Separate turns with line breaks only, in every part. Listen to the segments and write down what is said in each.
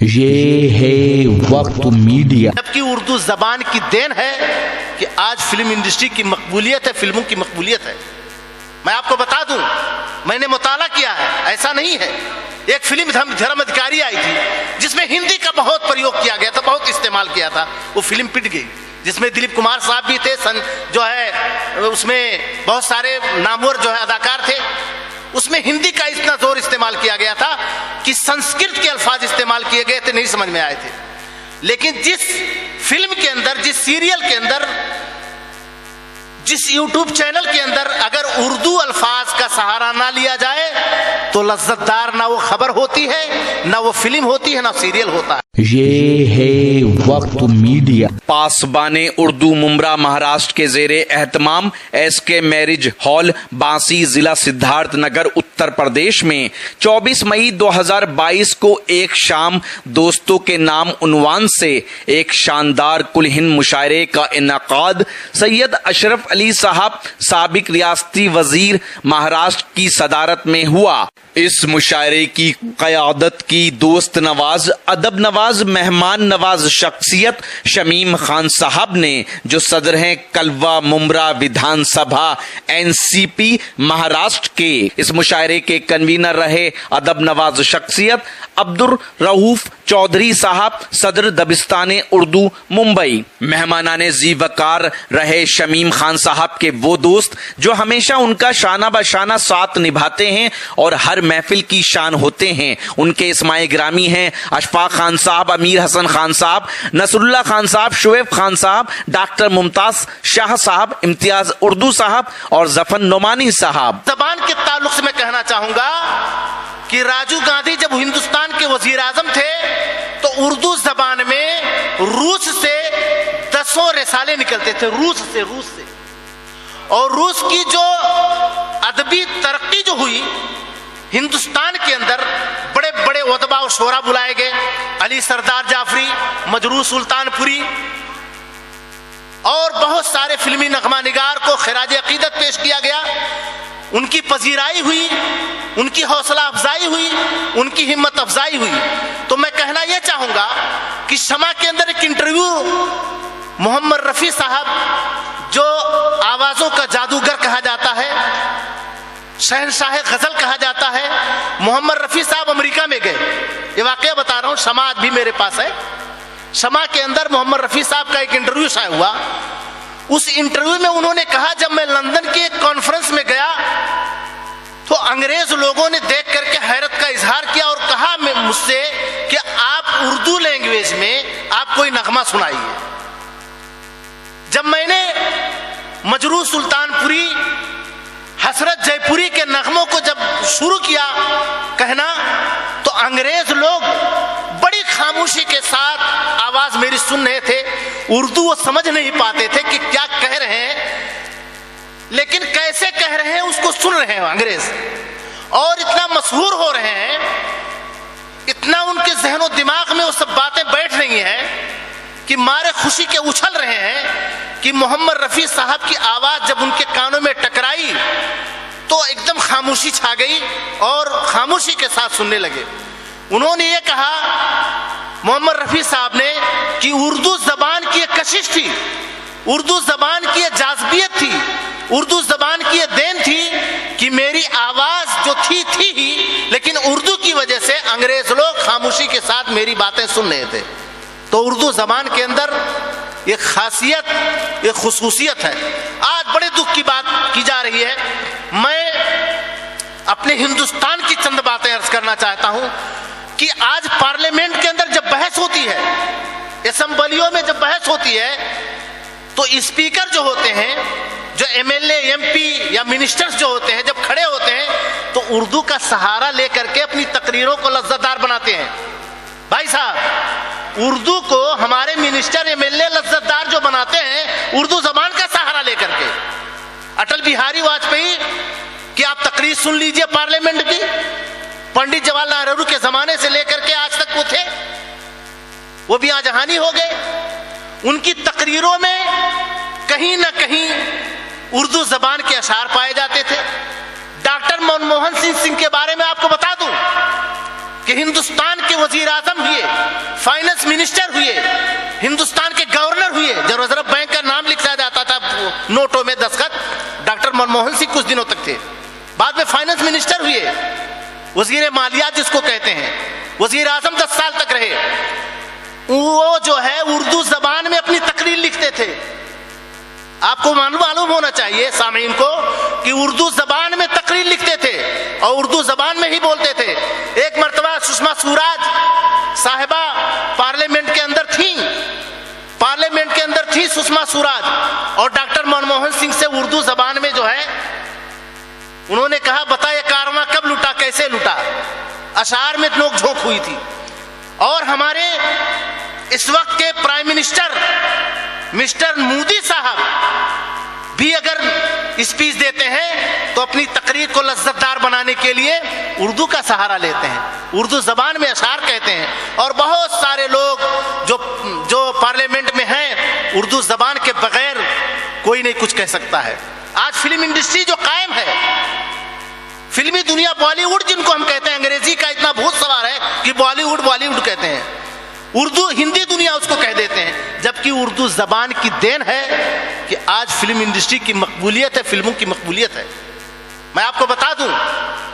ये है वक्त मीडिया।
जबकि उर्दू जबान की देन है कि आज फिल्म इंडस्ट्री की मकबूलियत है, फिल्मों की मकबूलियत है। मैं आपको बता दूं, मैंने मुताला किया है, ऐसा नहीं है। एक फिल्म धर्म अधिकारी आई थी जिसमें हिंदी का बहुत प्रयोग किया गया था, बहुत इस्तेमाल किया था, वो फिल्म पिट गई। जिसमें दिलीप कुमार साहब भी थे, जो है उसमें बहुत सारे नामवर जो है अदाकार थे। उसमें हिंदी का इतना जोर इस्तेमाल किया गया था कि संस्कृत के अल्फाज इस्तेमाल किए गए थे, नहीं समझ में आए थे। लेकिन जिस फिल्म के अंदर, जिस सीरियल के अंदर, जिस यूट्यूब चैनल के अंदर अगर उर्दू अल्फाज का सहारा ना लिया जाए तो लज्जतदार ना वो खबर होती है, ना वो फिल्म होती है, ना सीरियल होता है।
ये है वक्त मीडिया।
पासबाने उर्दू मुमरा महाराष्ट्र के जेरे एहतमाम एसके मैरिज हॉल बांसी, जिला सिद्धार्थनगर, उत्तर प्रदेश में 24 मई 2022 को एक शाम दोस्तों के नाम उन्वान से एक शानदार कुल हिंद मुशायरे का इनकाद सैयद अशरफ अली साहब, साबिक रियासती वजीर महाराष्ट्र की सदारत में हुआ। इस मुशायरे की क़यादत की दोस्त नवाज, अदब नवाज, मेहमान नवाज शख्सियत शमीम खान साहब ने, जो सदर हैं कलवा मुमरा विधानसभा एनसीपी महाराष्ट्र के। इस मुशायरे के कन्वीनर रहे अदब नवाज शख्सियत अब्दुल रऊफ चौधरी साहब, सदर दबिस्तान उर्दू मुंबई। मेहमानाने जी वकार रहे शमीम खान साहब के वो दोस्त जो हमेशा उनका शाना बशाना साथ निभाते हैं और हर महफिल की शान होते हैं। उनके इस्माए ग्रामी हैं अशफाक खान साहब, अमीर हसन खान साहब, नसरुल्लाह खान साहब, शुएब खान साहब, डॉक्टर मुमताज शाह साहब, इम्तियाज उर्दू साहब और जफर नोमानी साहब।
जबान के ताल्लुक से मैं कहना चाहूंगा कि राजीव गांधी जब हिंदुस्तान के वजीर आजम थे तो उर्दू जबान में रूस से 10 रिसाले निकलते थे, रूस से। और रूस की जो अदबी तरक्की जो हुई हिंदुस्तान के अंदर, बड़े बड़े उदबा और शोरा बुलाए गए, अली सरदार जाफरी, मजरू सुल्तानपुरी और बहुत सारे फिल्मी नगमा निगार को खिराज अकीदत पेश किया गया। उनकी पजीराई हुई, उनकी हौसला अफजाई हुई, उनकी हिम्मत अफजाई हुई। तो मैं कहना यह चाहूंगा कि शमा के अंदर एक इंटरव्यू मोहम्मद रफी साहब, जो आवाजों का जादूगर कहा जाता है, शहनशाह गजल कहा जाता है, मोहम्मद रफी साहब अमेरिका में गए। ये वाकया बता रहा हूं, शमा आज भी मेरे पास है। शमा के अंदर मोहम्मद रफी साहब का एक इंटरव्यू शाया हुआ। उस इंटरव्यू में उन्होंने कहा, जब मैं लंदन के एक कॉन्फ्रेंस में गया तो अंग्रेज लोगों ने देख करके हैरत का इजहार किया और कहा मुझसे कि आप उर्दू लैंग्वेज में आप कोई नगमा सुनाइए। जब मैंने मजरू सुल्तानपुरी, हसरत जयपुरी के नगमों को जब शुरू किया कहना, तो अंग्रेज लोग बड़ी खामोशी के साथ आवाज मेरी सुन रहे थे। उर्दू वो समझ नहीं पाते थे कि क्या कह रहे हैं, लेकिन कैसे कह रहे हैं उसको सुन रहे हैं अंग्रेज। और इतना मशहूर हो रहे हैं, इतना उनके जहनो दिमाग में वो सब बातें बैठ रही हैं कि मारे खुशी के उछल रहे हैं कि मोहम्मद रफी साहब की आवाज जब उनके कानों में टकराई तो एकदम खामोशी छा गई और खामोशी के साथ सुनने लगे। उन्होंने ये कहा, मोहम्मद रफी साहब ने, कि उर्दू जबान की एक कशिश थी, उर्दू जबान की एक जाज़बियत थी, उर्दू जबान की एक देन थी कि मेरी आवाज जो थी ही, लेकिन उर्दू की वजह से अंग्रेज लोग खामोशी के साथ मेरी बातें सुन रहे थे। तो उर्दू जबान के अंदर ये खासियत, ये खुसूसियत है। आज बड़े दुख की बात की जा रही है। मैं अपने हिंदुस्तान की चंद बातें अर्ज करना चाहता हूं कि आज पार्लियामेंट के अंदर जब बहस होती है, असेंबलियों में जब बहस होती है, तो स्पीकर जो होते हैं, जो एमएलए, एमपी या मिनिस्टर्स जो होते हैं, जब खड़े होते हैं तो उर्दू का सहारा लेकर के अपनी तकरीरों को लज्जतदार बनाते हैं। भाई साहब, उर्दू को हमारे मिनिस्टर, एमएलए लज्जतदार जो बनाते हैं उर्दू जबान का सहारा लेकर के। अटल बिहारी वाजपेयी की आप तकरीर सुन लीजिए पार्लियामेंट की, पंडित जवाहरलाल नेहरू के जमाने से लेकर के आज तक वो थे, वो भी आज हानि हो गए। उनकी तकरीरों में कहीं ना कहीं उर्दू जबान के अशार पाए जाते थे। डॉक्टर मनमोहन सिंह के बारे में आपको बता दूं कि हिंदुस्तान के वजीर आजम हुए, फाइनेंस मिनिस्टर हुए, हिंदुस्तान के गवर्नर हुए, जब रिजर्व बैंक का नाम लिखा जाता था नोटों में दस्तखत, डॉक्टर मनमोहन सिंह कुछ दिनों तक थे, बाद में फाइनेंस मिनिस्टर हुए, वजीर मालियात जिसको कहते हैं, वजीर आजम 10 साल तक रहे। वो जो है उर्दू जबान में अपनी तकरीर लिखते थे। आपको मालूम होना चाहिए सामीन को कि उर्दू जबान में तकरीर लिखते थे और उर्दू जबान में ही बोलते थे। एक मर्तबा सुषमा स्वराज साहिबा पार्लियामेंट के अंदर थी सुषमा स्वराज, और डॉक्टर मनमोहन सिंह से उर्दू जबान में जो है उन्होंने कहा, बता ये कारवां कब लुटा, कैसे लुटा। अशार में नोक-झोंक हुई थी। और हमारे इस वक्त के प्राइम मिनिस्टर मिस्टर मोदी साहब भी अगर स्पीच देते हैं तो अपनी तकरीर को लज्जतदार बनाने के लिए उर्दू का सहारा लेते हैं, उर्दू जबान में अशार कहते हैं। और बहुत सारे लोग जो पार्लियामेंट में हैं, उर्दू जबान के बगैर कोई नहीं कुछ कह सकता है। आज फिल्म इंडस्ट्री जो कायम है, फिल्मी दुनिया, बॉलीवुड जिनको हम कहते हैं, अंग्रेजी का इतना भूत सवार है कि बॉलीवुड कहते हैं, उर्दू हिंदी दुनिया उसको कह देते हैं, जबकि उर्दू जबान की देन है कि आज फिल्म इंडस्ट्री की मकबूलियत है, फिल्मों की मकबूलियत है। मैं आपको बता दूं,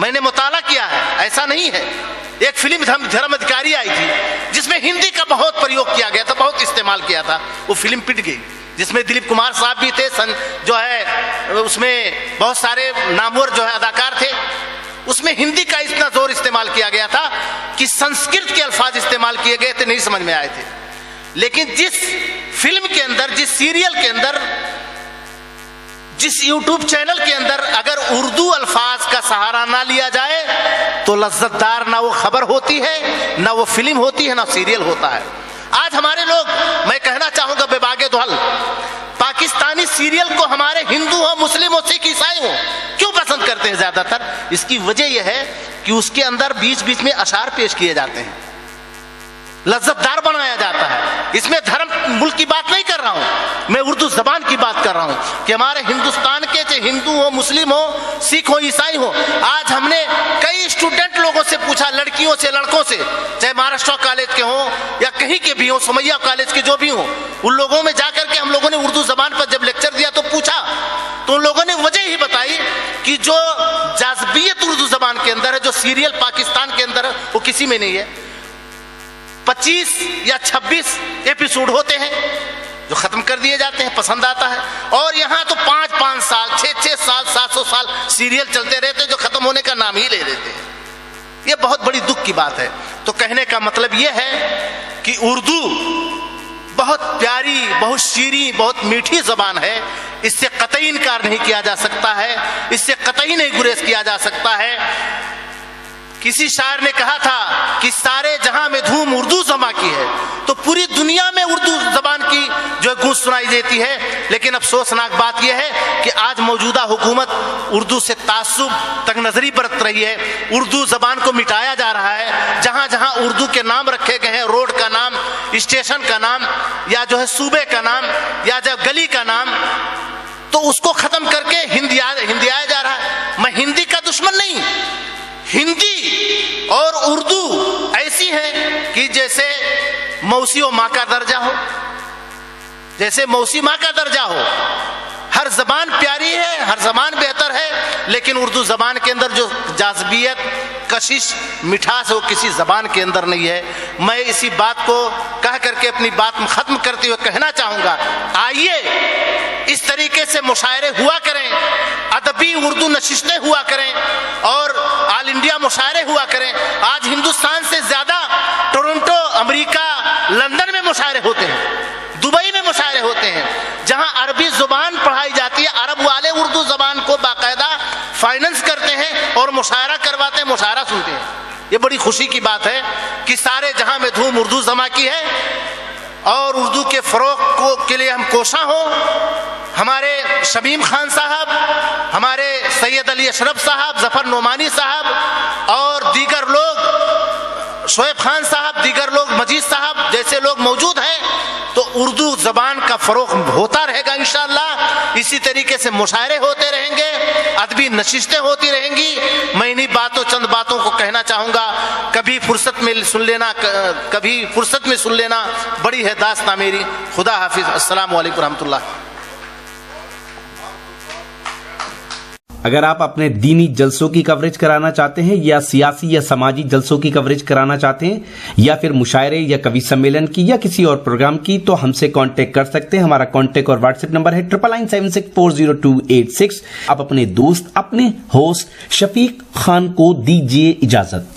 मैंने मुताला किया है, ऐसा नहीं है। एक फिल्म धर्म अधिकारी आई थी जिसमें हिंदी का बहुत प्रयोग किया गया था, बहुत इस्तेमाल किया था, वो फिल्म पिट गई, जिसमें दिलीप कुमार साहब भी थे, जो है उसमें बहुत सारे नामवर जो है अदाकार थे। उसमें हिंदी का इतना जोर इस्तेमाल किया गया था कि संस्कृत के अल्फाज इस्तेमाल किए गए थे, नहीं समझ में आए थे। लेकिन जिस फिल्म के अंदर, जिस सीरियल के अंदर, जिस यूट्यूब चैनल के अंदर अगर उर्दू अल्फाज का सहारा ना लिया जाए तो लज्जतदार ना वो खबर होती है, ना वो फिल्म होती है, ना सीरियल होता है। आज हमारे लोग, मैं कहना चाहूंगा बेबागे दुहल, पाकिस्तानी सीरियल को हमारे हिंदू हो, मुस्लिम हो, सिख, ईसाई हो, क्यों पसंद करते हैं ज्यादातर? इसकी वजह यह है कि उसके अंदर बीच बीच में अशार पेश किए जाते हैं, लज्जतदार बनाया जाता है। इसमें धर्म मुल्क की बात नहीं कर रहा हूं, मैं उर्दू जबान की बात कर रहा हूं कि हमारे हिंदुस्तान के, चाहे हिंदू हो, मुस्लिम हो, सिख हो, ईसाई हो, आज हमने कई स्टूडेंट लोगों से पूछा, लड़कियों से, लड़कों से, चाहे महाराष्ट्र कॉलेज के हो या कहीं के भी हो, सुमैया कॉलेज के जो भी हो, उन लोगों में जाकर के हम लोगों ने उर्दू जबान पर जब लेक्चर दिया तो पूछा, तो उन लोगों ने वजह ही बताई कि जो जाज़बियत उर्दू जबान के अंदर है, जो सीरियल पाकिस्तान के अंदर है, वो किसी में नहीं है। 25 या 26 एपिसोड होते हैं जो खत्म कर दिए जाते हैं, पसंद आता है। और यहाँ तो 5-5 साल, 6-6 साल, 700 साल सीरियल चलते रहते हैं जो खत्म होने का नाम ही ले लेते हैं। ये बहुत बड़ी दुख की बात है। तो कहने का मतलब ये है कि उर्दू बहुत प्यारी, बहुत शीरी, बहुत मीठी जबान है। इससे कतई इनकार नहीं किया जा सकता है, इससे कतई नहीं गुरेज किया जा सकता है। किसी शायर ने कहा था कि सारे जहां में धूम उर्दू जबान की है, तो पूरी दुनिया में उर्दू जबान की जो गूंज सुनाई देती है। लेकिन अफसोसनाक बात यह है कि आज मौजूदा हुकूमत उर्दू से तासुब, तकनजरी बरत रही है, उर्दू जबान को मिटाया जा रहा है। जहां जहां उर्दू के नाम रखे गए हैं, रोड का नाम, स्टेशन का नाम, या जो है सूबे का नाम, या जब गली का नाम, तो उसको खत्म करके हिंदियाया जा रहा है। मैं हिंदी का दुश्मन नहीं, हिंदी और उर्दू ऐसी है कि जैसे मौसी और माँ का दर्जा हो, जैसे मौसी माँ का दर्जा हो। हर जबान प्यारी है, हर जबान बेहतर है, लेकिन उर्दू जबान के अंदर जो जाज़बियत, कशिश, मिठास है वो किसी जबान के अंदर नहीं है। मैं इसी बात को कह करके अपनी बात खत्म करते हुए कहना चाहूंगा, आइए इस तरीके से मुशायरे हुआ करें, अदबी उर्दू नशिस्तें हुआ करें और ऑल इंडिया मुशायरे हुआ करें। आज हिंदुस्तान से ज्यादा टोरंटो, अमेरिका, लंदन में मुशायरे होते हैं, दुबई में मुशायरे होते हैं, जहां अरबी जुबान पढ़ाई जाती है। अरब वाले उर्दू जबान को बाकायदा फाइनेंस करते हैं और मुशायरा करवाते हैं, मुशायरा सुनते हैं। ये बड़ी खुशी की बात है कि सारे जहां में धूम उर्दू जमा की है और उर्दू के फरोग के लिए हम कोशा हो। हमारे शमीम खान साहब, हमारे सैयद अली अशरफ साहब, जफर नोमानी साहब और दीगर लोग, शोएब खान साहब, दीगर लोग, मजीद साहब जैसे लोग मौजूद हैं, तो उर्दू जबान का फरोग होता रहेगा इंशाअल्लाह। इसी तरीके से मुशायरे होते रहेंगे, अदबी नशिस्तें होती रहेंगी। मैं इन्हीं बातों, चंद बातों को कहना चाहूंगा। कभी फुर्सत में सुन लेना, कभी फुर्सत में सुन लेना, बड़ी है दास्तां मेरी। खुदा हाफिज। अस्सलाम वालेकुम रहमतुल्लाह।
अगर आप अपने दीनी जलसों की कवरेज कराना चाहते हैं या सियासी या समाजी जलसों की कवरेज कराना चाहते हैं या फिर मुशायरे या कवि सम्मेलन की या किसी और प्रोग्राम की, तो हमसे कांटेक्ट कर सकते हैं। हमारा कांटेक्ट और व्हाट्सएप नंबर है 9997640286। आप अपने दोस्त, अपने होस्ट शफीक खान को दीजिए इजाजत।